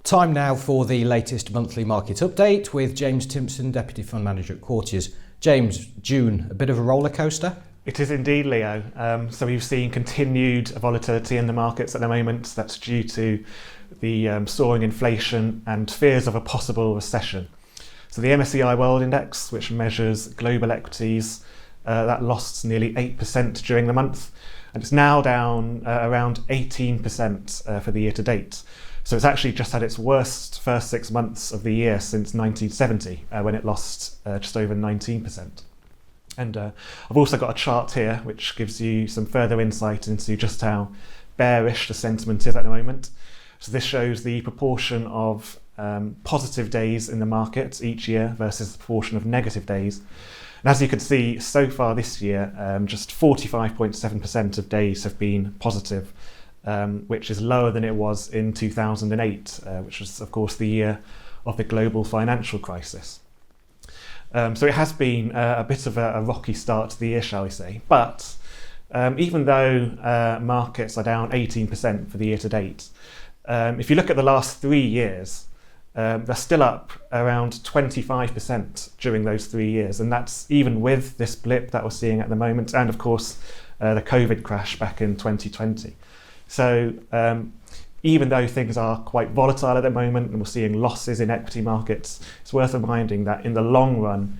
Time now for the latest monthly market update with James Timpson, Deputy Fund Manager at Courtiers. James, June, a bit of a roller coaster? It is indeed, Leo. So we've seen continued volatility in the markets at the moment. That's due to the soaring inflation and fears of a possible recession. So the MSCI World Index, which measures global equities, that lost nearly 8% during the month, and it's now down around 18% for the year to date. So it's actually just had its worst first 6 months of the year since 1970, when it lost just over 19%. And I've also got a chart here which gives you some further insight into just how bearish the sentiment is at the moment. So this shows the proportion of positive days in the market each year versus the proportion of negative days. And as you can see, so far this year, just 45.7% of days have been positive, which is lower than it was in 2008, which was, of course, the year of the global financial crisis. So it has been a bit of a rocky start to the year, shall we say. But even though markets are down 18% for the year to date, if you look at the last 3 years, they're still up around 25% during those 3 years. And that's even with this blip that we're seeing at the moment, and of course, the COVID crash back in 2020. So even though things are quite volatile at the moment and we're seeing losses in equity markets, it's worth reminding that in the long run,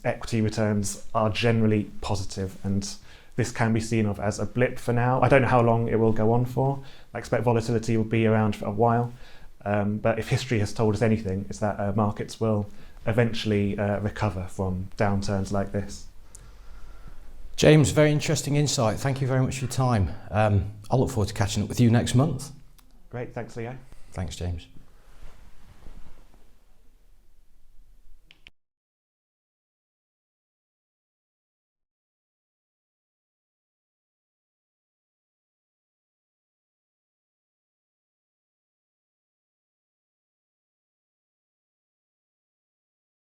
equity returns are generally positive, and this can be seen of as a blip for now. I don't know how long it will go on for. I expect volatility will be around for a while, but if history has told us anything, it's that markets will eventually recover from downturns like this. James, very interesting insight. Thank you very much for your time. I'll look forward to catching up with you next month. Great, thanks, Leo. Thanks, James.